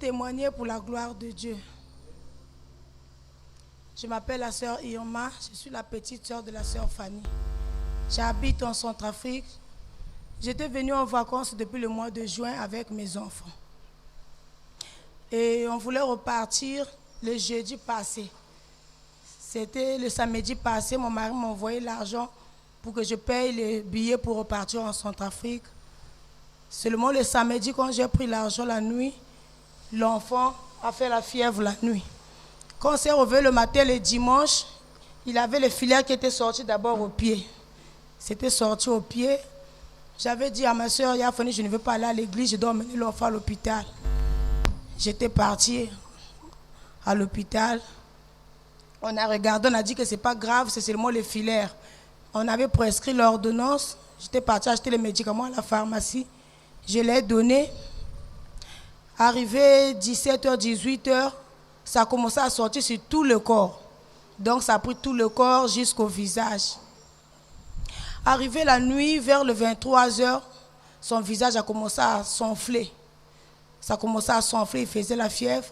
témoigner pour la gloire de Dieu. Je m'appelle la sœur Irma, je suis la petite sœur de la sœur Fanny. J'habite en Centrafrique. J'étais venue en vacances depuis le mois de juin avec mes enfants. Et on voulait repartir le jeudi passé. C'était le samedi passé, mon mari m'a envoyé l'argent pour que je paye les billets pour repartir en Centrafrique. Seulement le samedi, quand j'ai pris l'argent la nuit, l'enfant a fait la fièvre la nuit. Quand on s'est réveillé le matin, le dimanche, il avait le filaire qui était sorti d'abord au pied. C'était sorti au pied. J'avais dit à ma soeur, Yafani, je ne veux pas aller à l'église, je dois emmener l'enfant à l'hôpital. J'étais partie à l'hôpital. On a regardé, on a dit que ce n'est pas grave, c'est seulement le filaire. On avait prescrit l'ordonnance. J'étais partie acheter les médicaments à la pharmacie. Je l'ai donné. Arrivé 17h, 18h, ça a commencé à sortir sur tout le corps. Donc ça a pris tout le corps jusqu'au visage. Arrivé la nuit, vers le 23h, son visage a commencé à s'enfler. Ça a commencé à s'enfler, il faisait la fièvre.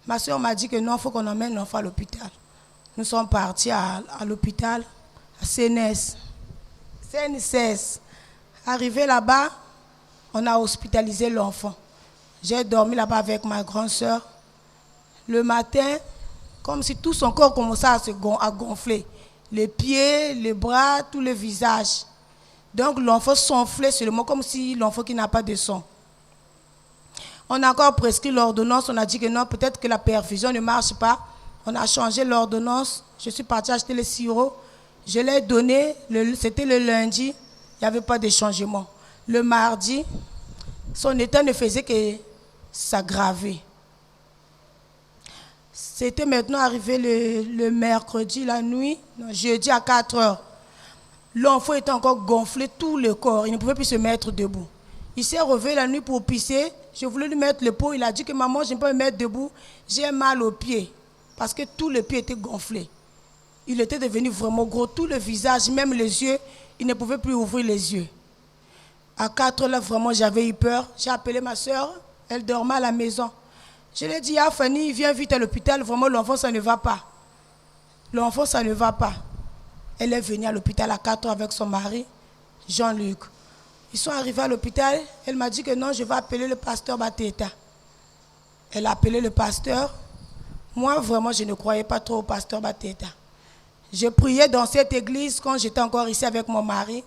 Ma soeur m'a dit que non, il faut qu'on emmène l'enfant à l'hôpital. Nous sommes partis à l'hôpital, à CNS. Arrivé là-bas, on a hospitalisé l'enfant. J'ai dormi là-bas avec ma grande soeur. Le matin, comme si tout son corps commençait à gonfler. Les pieds, les bras, tout le visage. Donc l'enfant s'enflait seulement comme si l'enfant qui n'a pas de sang. On a encore prescrit l'ordonnance, on a dit que non, peut-être que la perfusion ne marche pas. On a changé l'ordonnance, je suis partie acheter le sirop. Je l'ai donné, c'était le lundi, il n'y avait pas de changement. Le mardi, son état ne faisait que s'aggraver. C'était maintenant arrivé le mercredi, la nuit, non, jeudi à 4 heures. L'enfant était encore gonflé, tout le corps, il ne pouvait plus se mettre debout. Il s'est réveillé la nuit pour pisser, je voulais lui mettre le pot, il a dit que maman, je ne peux pas me mettre debout, j'ai mal aux pieds, parce que tout le pied était gonflé. Il était devenu vraiment gros, tout le visage, même les yeux, il ne pouvait plus ouvrir les yeux. À 4 heures, là, vraiment, j'avais eu peur. J'ai appelé ma soeur, elle dormait à la maison. Je lui ai dit, ah Fanny, viens vite à l'hôpital, vraiment, l'enfant, ça ne va pas. L'enfant, ça ne va pas. Elle est venue à l'hôpital à 4 heures avec son mari, Jean-Luc. Ils sont arrivés à l'hôpital, elle m'a dit que non, je vais appeler le pasteur Bateta. Elle a appelé le pasteur. Moi, vraiment, je ne croyais pas trop au pasteur Bateta. Je priais dans cette église quand j'étais encore ici avec mon mari.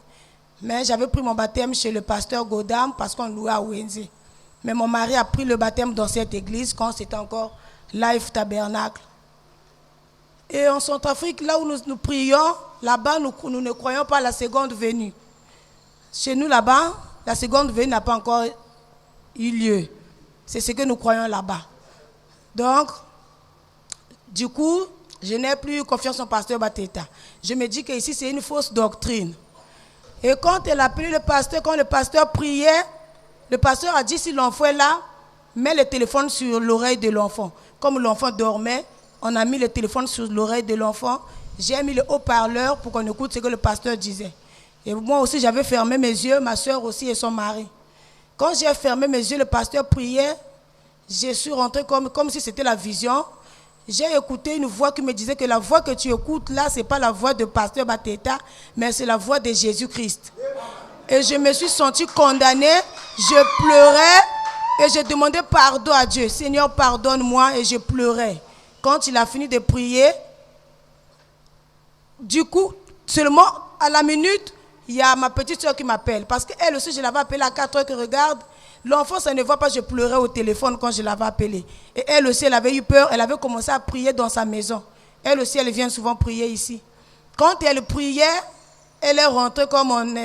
Mais j'avais pris mon baptême chez le pasteur Godam parce qu'on louait à Wenze. Mais mon mari a pris le baptême dans cette église quand c'était encore Life Tabernacle. Et en Centrafrique, là où nous prions, là-bas, nous ne croyons pas à la seconde venue. Chez nous, là-bas, la seconde venue n'a pas encore eu lieu. C'est ce que nous croyons là-bas. Donc, du coup, je n'ai plus confiance en pasteur Bateta. Je me dis qu'ici, c'est une fausse doctrine. Et quand elle a appelé le pasteur, quand le pasteur priait, le pasteur a dit, si l'enfant est là, mets le téléphone sur l'oreille de l'enfant. Comme l'enfant dormait, on a mis le téléphone sur l'oreille de l'enfant. J'ai mis le haut-parleur pour qu'on écoute ce que le pasteur disait. Et moi aussi, j'avais fermé mes yeux, ma soeur aussi et son mari. Quand j'ai fermé mes yeux, le pasteur priait. Je suis rentrée comme si c'était la vision. J'ai écouté une voix qui me disait que la voix que tu écoutes là, ce n'est pas la voix de pasteur Bateta, mais c'est la voix de Jésus-Christ. Et je me suis sentie condamnée, je pleurais et je demandais pardon à Dieu. Seigneur, pardonne-moi, et je pleurais. Quand il a fini de prier, du coup, seulement à la minute, il y a ma petite soeur qui m'appelle. Parce qu'elle aussi, je l'avais appelée à 4 heures, que regarde, l'enfant, ça ne va pas, je pleurais au téléphone quand je l'avais appelée. Et elle aussi, elle avait eu peur, elle avait commencé à prier dans sa maison. Elle aussi, elle vient souvent prier ici. Quand elle priait, elle est rentrée comme en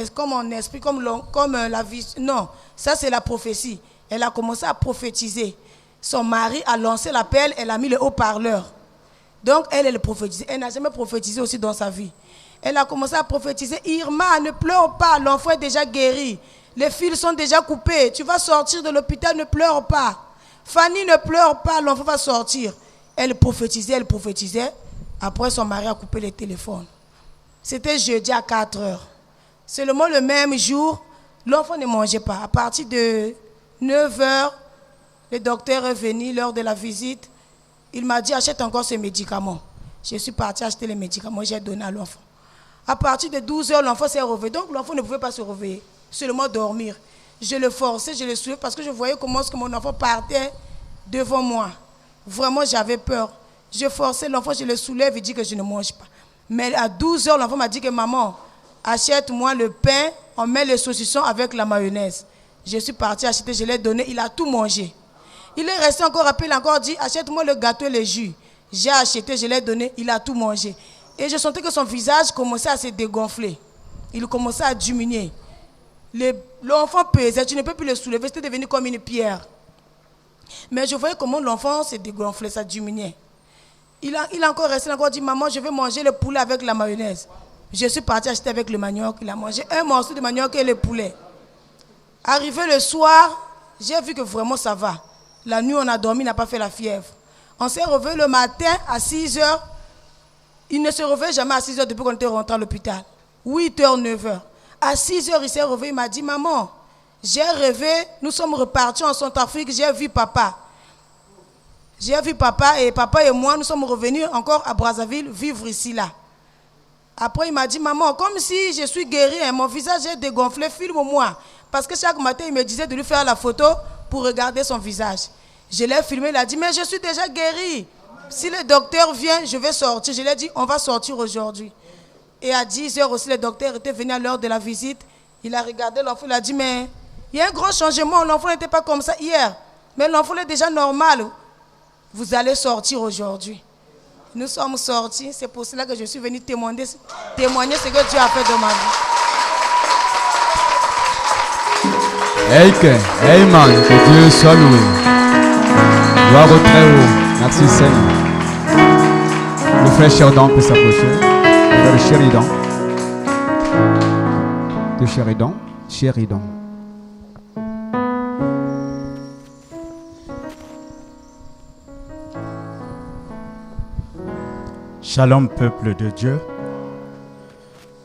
esprit, comme la vie. Non, ça c'est la prophétie. Elle a commencé à prophétiser. Son mari a lancé l'appel, elle a mis le haut-parleur. Donc elle prophétisait. Elle n'a jamais prophétisé aussi dans sa vie. Elle a commencé à prophétiser. Irma, ne pleure pas, l'enfant est déjà guéri. Les fils sont déjà coupés. Tu vas sortir de l'hôpital, ne pleure pas. Fanny, ne pleure pas, l'enfant va sortir. Elle prophétisait, elle prophétisait. Après, son mari a coupé le téléphone. C'était jeudi à 4 heures. Seulement le même jour, l'enfant ne mangeait pas. À partir de 9 heures, Le docteur est venu lors de la visite. Il m'a dit, achète encore ces médicaments. Je suis partie acheter les médicaments, j'ai donné à l'enfant. À partir de 12 heures, l'enfant s'est réveillé. Donc l'enfant ne pouvait pas se réveiller, seulement dormir. Je le forçais, je le soulevais parce que je voyais comment est-ce que mon enfant partait devant moi. Vraiment, j'avais peur. Je forçais l'enfant, je le soulève, il dit que je ne mange pas. Mais à 12 heures, l'enfant m'a dit que maman, achète-moi le pain, on met le saucisson avec la mayonnaise. Je suis partie acheter, je l'ai donné, il a tout mangé. Il est resté encore rappelé, il a encore dit, achète-moi le gâteau et le jus. J'ai acheté, je l'ai donné, il a tout mangé. Et je sentais que son visage commençait à se dégonfler. Il commençait à diminuer. L'enfant pesait, tu ne peux plus le soulever, c'était devenu comme une pierre. Mais je voyais comment l'enfant se dégonflait, ça diminuait. Il a encore resté, il a encore dit, maman, je vais manger le poulet avec la mayonnaise. Je suis partie acheter avec le manioc, il a mangé un morceau de manioc et le poulet. Arrivé le soir, j'ai vu que vraiment ça va. La nuit, on a dormi, il n'a pas fait la fièvre. On s'est réveillé le matin à 6 heures. Il ne se réveille jamais à 6 heures depuis qu'on était rentré à l'hôpital. 8 heures, 9 heures. À 6 heures, il s'est réveillé, il m'a dit, maman, j'ai rêvé, nous sommes repartis en Centrafrique, j'ai vu papa. J'ai vu papa et moi, nous sommes revenus encore à Brazzaville, vivre ici, là. Après, il m'a dit, maman, comme si je suis guéri, hein, mon visage est dégonflé, filme-moi. Parce que chaque matin, il me disait de lui faire la photo pour regarder son visage. Je l'ai filmé, il a dit, mais je suis déjà guéri. Si le docteur vient, je vais sortir. Je lui ai dit, on va sortir aujourd'hui. Et à 10 heures aussi, le docteur était venu à l'heure de la visite. Il a regardé l'enfant, il a dit, mais il y a un grand changement. L'enfant n'était pas comme ça hier. Mais l'enfant est déjà normal. Vous allez sortir aujourd'hui. Nous sommes sortis. C'est pour cela que je suis venu témoigner ce que Dieu a fait de ma vie. Amen. Que Dieu soit loué. Gloire au très haut. Merci Seigneur. Le frère Sheridan peut s'approcher. Le frère Sheridan. De Sheridan. Sheridan. Shalom peuple de Dieu.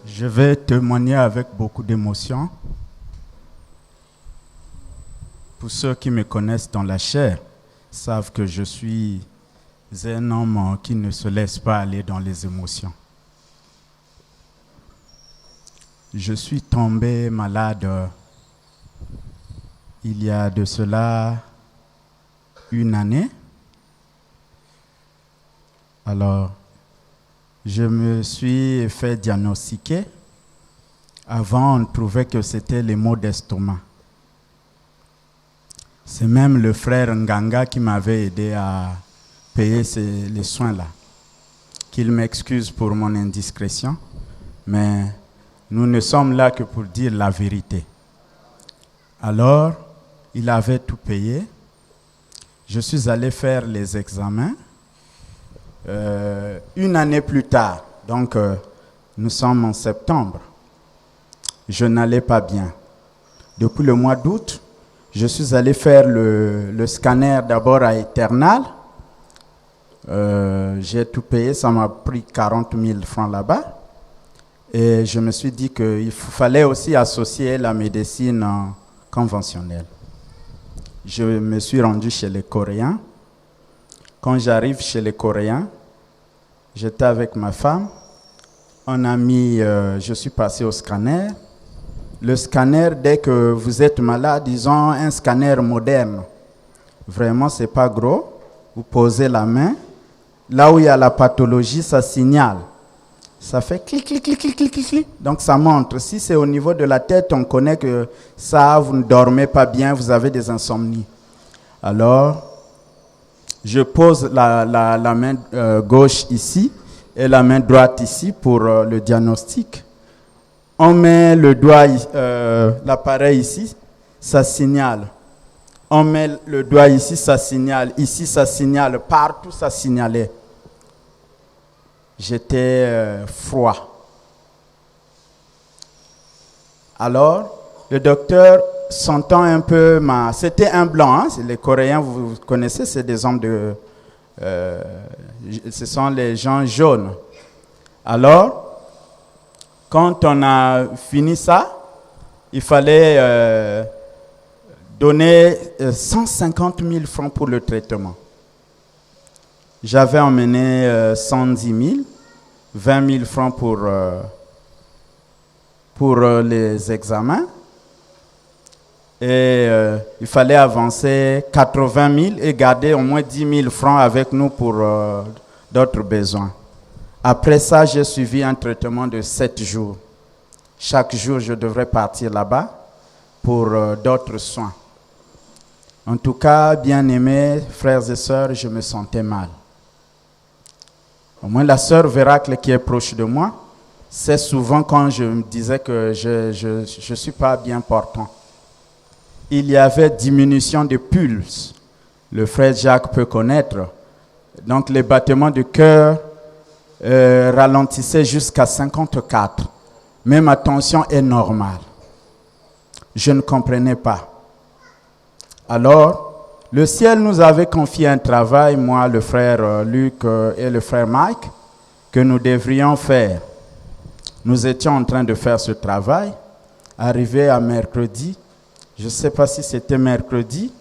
Je vais témoigner avec beaucoup d'émotion. Pour ceux qui me connaissent dans la chair, savent que je suis un homme qui ne se laisse pas aller dans les émotions. Je suis tombé malade il y a de cela 1 année. Alors, je me suis fait diagnostiquer. Avant, on trouvait que c'était les maux d'estomac. C'est même le frère Nganga qui m'avait aidé à payer les soins-là. Qu'il m'excuse pour mon indiscrétion, mais nous ne sommes là que pour dire la vérité. Alors, il avait tout payé. Je suis allé faire les examens. 1 année plus tard, donc nous sommes en septembre, je n'allais pas bien. Depuis le mois d'août, je suis allé faire le scanner d'abord à Eternal. J'ai tout payé, ça m'a pris 40 000 francs là-bas. Et je me suis dit qu'il fallait aussi associer la médecine conventionnelle. Je me suis rendu chez les Coréens. Quand j'arrive chez les Coréens, j'étais avec ma femme. On a mis, je suis passé au scanner. Le scanner, dès que vous êtes malade, ils ont un scanner moderne. Vraiment, c'est pas gros. Vous posez la main. Là où il y a la pathologie, ça signale. Ça fait clic, clic, clic, clic, clic, clic. Donc ça montre. Si c'est au niveau de la tête, on connaît que ça, vous ne dormez pas bien, vous avez des insomnies. Alors, je pose la main gauche ici et la main droite ici pour le diagnostic. On met le doigt, l'appareil ici, ça signale. On met le doigt ici, ça signale. Ici, ça signale. Partout, ça signalait. J'étais froid. Alors, le docteur, sentant un peu c'était un blanc, hein? Les Coréens, vous connaissez, c'est des hommes de... ce sont les gens jaunes. Alors, quand on a fini ça, il fallait donné 150 000 francs pour le traitement. J'avais emmené 110 000, 20 000 francs pour les examens. Et il fallait avancer 80 000 et garder au moins 10 000 francs avec nous pour d'autres besoins. Après ça, j'ai suivi un traitement de 7 jours. Chaque jour, je devrais partir là-bas pour d'autres soins. En tout cas, bien-aimés, frères et sœurs, je me sentais mal. Au moins, la sœur Véracle qui est proche de moi, c'est souvent quand je me disais que je ne suis pas bien portant. Il y avait diminution de pulse. Le frère Jacques peut connaître. Donc, les battements de cœur ralentissaient jusqu'à 54. Mais ma tension est normale. Je ne comprenais pas. Alors, le ciel nous avait confié un travail, moi, le frère Luc et le frère Mike, que nous devrions faire. Nous étions en train de faire ce travail. Arrivé à mercredi, je ne sais pas si c'était mercredi,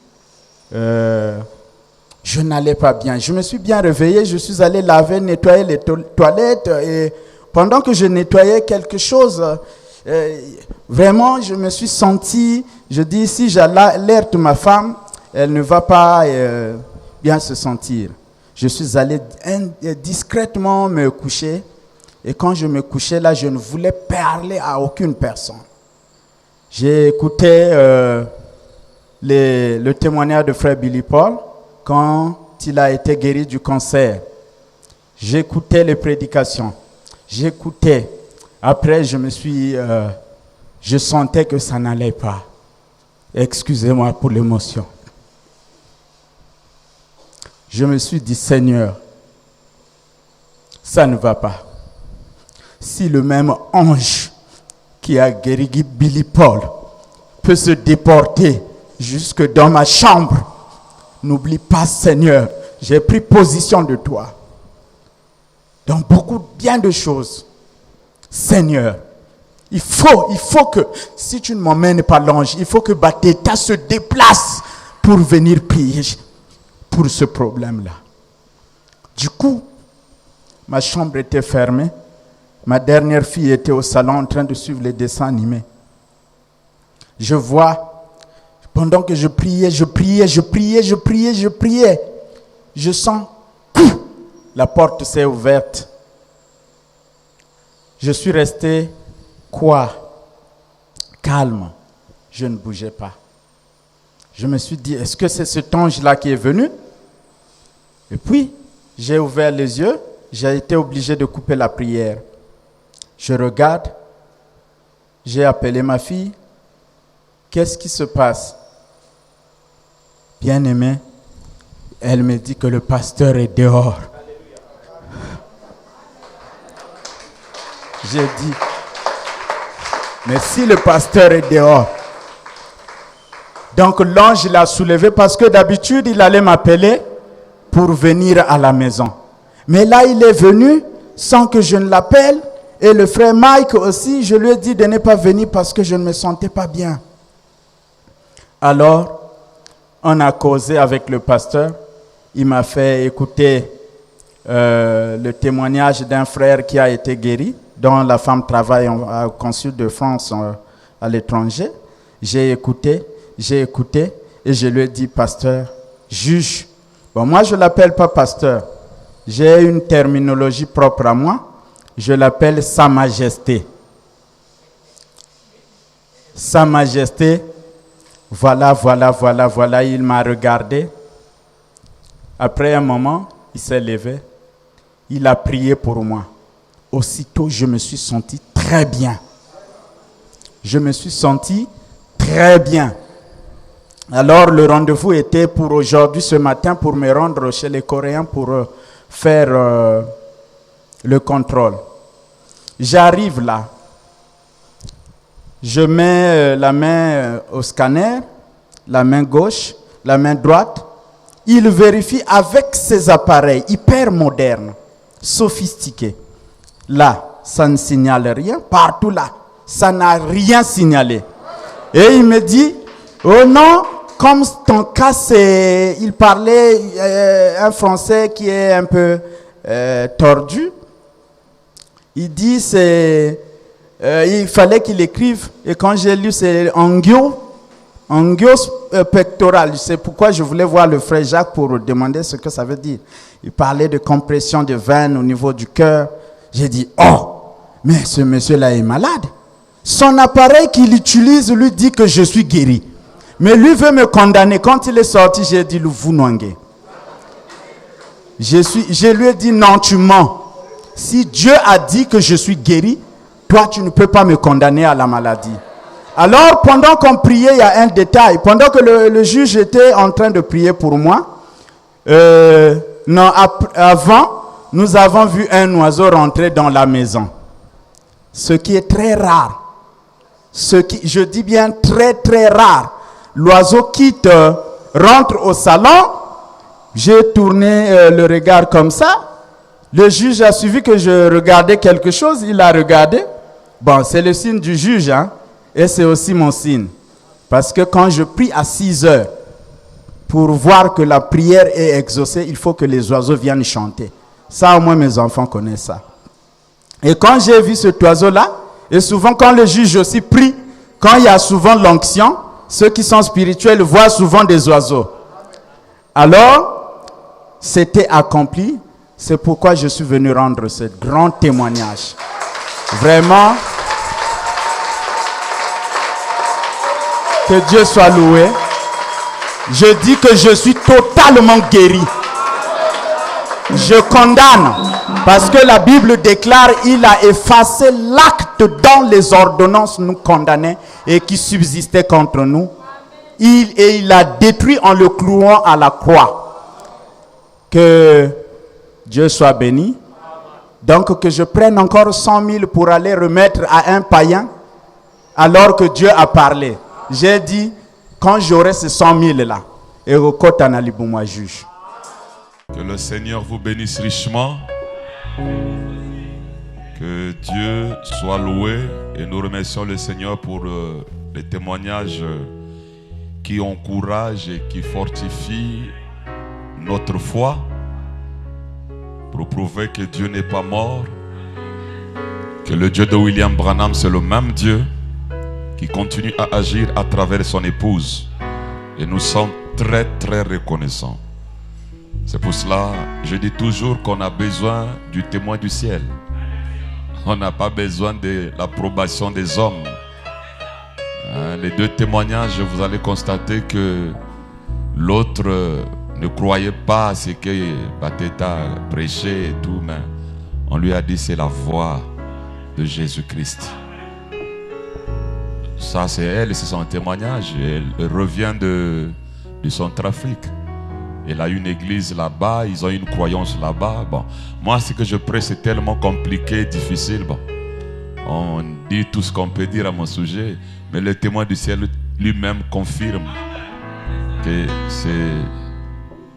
je n'allais pas bien. Je me suis bien réveillé, je suis allé laver, nettoyer les toilettes et pendant que je nettoyais quelque chose, vraiment je me suis senti, je dis si j'alerte ma femme, elle ne va pas bien se sentir. Je suis allé discrètement me coucher et quand je me couchais là, je ne voulais parler à aucune personne. J'ai écouté le témoignage de frère Billy Paul quand il a été guéri du cancer. J'écoutais les prédications. J'écoutais. Après, je sentais que ça n'allait pas. Excusez-moi pour l'émotion. Je me suis dit, Seigneur, ça ne va pas. Si le même ange qui a guéri Billy Paul peut se déporter jusque dans ma chambre, n'oublie pas, Seigneur, j'ai pris position de toi. Dans bien de choses. Seigneur, il faut que, si tu ne m'emmènes pas l'ange, il faut que Bateta se déplace pour venir prier pour ce problème-là. Du coup, ma chambre était fermée. Ma dernière fille était au salon en train de suivre les dessins animés. Je vois, pendant que je priais, je sens, la porte s'est ouverte. Je suis resté calme. Je ne bougeais pas. Je me suis dit, est-ce que c'est cet ange-là qui est venu? Et puis, j'ai ouvert les yeux, j'ai été obligé de couper la prière. Je regarde, j'ai appelé ma fille. Qu'est-ce qui se passe? Bien-aimée, elle me dit que le pasteur est dehors. J'ai dit, mais si le pasteur est dehors, donc l'ange l'a soulevé parce que d'habitude il allait m'appeler pour venir à la maison. Mais là il est venu sans que je ne l'appelle. Et le frère Mike aussi, je lui ai dit de ne pas venir parce que je ne me sentais pas bien. Alors, on a causé avec le pasteur. Il m'a fait écouter le témoignage d'un frère qui a été guéri, dont la femme travaille au consul de France à l'étranger. J'ai écouté et je lui ai dit, pasteur, juge. Bon, moi, je ne l'appelle pas pasteur. J'ai une terminologie propre à moi. Je l'appelle Sa Majesté. Sa Majesté, voilà, il m'a regardé. Après un moment, il s'est levé. Il a prié pour moi. Aussitôt, je me suis senti très bien. Alors, le rendez-vous était pour aujourd'hui, ce matin, pour me rendre chez les Coréens pour faire le contrôle. J'arrive là. Je mets la main au scanner, la main gauche, la main droite. Il vérifie avec ses appareils hyper modernes, sophistiqués. Là, ça ne signale rien. Partout là, ça n'a rien signalé. Et il me dit, oh non, comme ton cas, il parlait un français qui est un peu tordu. Il dit il fallait qu'il écrive, et quand j'ai lu, c'est angio pectoral. C'est pourquoi je voulais voir le frère Jacques pour demander ce que ça veut dire. Il parlait de compression de veines au niveau du cœur. J'ai dit, oh, mais ce monsieur-là est malade. Son appareil qu'il utilise lui dit que je suis guéri. Mais lui veut me condamner. Quand il est sorti, j'ai dit, vous nwangue. Je lui ai dit, non, tu mens. Si Dieu a dit que je suis guéri, toi, tu ne peux pas me condamner à la maladie. Alors, pendant qu'on priait, il y a un détail. Pendant que le juge était en train de prier pour moi, avant, nous avons vu un oiseau rentrer dans la maison. Ce qui est très rare. Je dis bien très, très rare. L'oiseau quitte, rentre au salon. J'ai tourné le regard comme ça. Le juge a suivi que je regardais quelque chose. Il a regardé. Bon, c'est le signe du juge, hein. Et c'est aussi mon signe. Parce que quand je prie à 6 heures, pour voir que la prière est exaucée, il faut que les oiseaux viennent chanter. Ça, au moins, mes enfants connaissent ça. Et quand j'ai vu cet oiseau-là, et souvent quand le juge aussi prie, quand il y a souvent l'onction, ceux qui sont spirituels voient souvent des oiseaux. Alors, c'était accompli. C'est pourquoi je suis venu rendre ce grand témoignage. Vraiment, que Dieu soit loué. Je dis que je suis totalement guéri. Je condamne, parce que la Bible déclare il a effacé l'acte dont les ordonnances nous condamnaient et qui subsistait contre nous. Il l'a détruit en le clouant à la croix. Que Dieu soit béni. Donc que je prenne encore 100 000 pour aller remettre à un païen alors que Dieu a parlé. J'ai dit, quand j'aurai ces 100 000 là, et au côté moi juge. Que le Seigneur vous bénisse richement. Que Dieu soit loué. Et nous remercions le Seigneur pour les témoignages qui encouragent et qui fortifient notre foi. Pour prouver que Dieu n'est pas mort. Que le Dieu de William Branham, c'est le même Dieu qui continue à agir à travers son épouse. Et nous sommes très très reconnaissants. C'est pour cela, je dis toujours qu'on a besoin du témoin du ciel. On n'a pas besoin de l'approbation des hommes. Les deux témoignages, vous allez constater que l'autre ne croyait pas à ce que Bateta prêchait et tout, mais on lui a dit c'est la voix de Jésus-Christ. Ça c'est elle, c'est son témoignage. Elle revient de Centrafrique. Elle a une église là-bas, ils ont une croyance là-bas. Bon, moi ce que je prêche c'est tellement compliqué, difficile. Bon, on dit tout ce qu'on peut dire à mon sujet, mais le témoin du ciel lui-même confirme que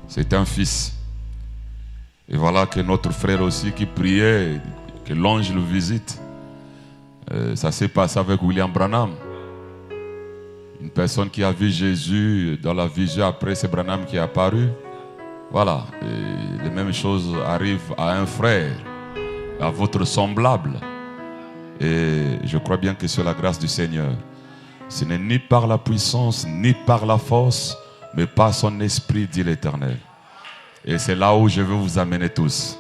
c'est un fils. Et voilà que notre frère aussi qui priait, que l'ange le visite. Ça s'est passé avec William Branham. Une personne qui a vu Jésus dans la vision, après c'est Branham qui est apparu. Voilà, et les mêmes choses arrivent à un frère, à votre semblable. Et je crois bien que c'est la grâce du Seigneur. Ce n'est ni par la puissance, ni par la force, mais par son esprit, dit l'Éternel. Et c'est là où je veux vous amener tous.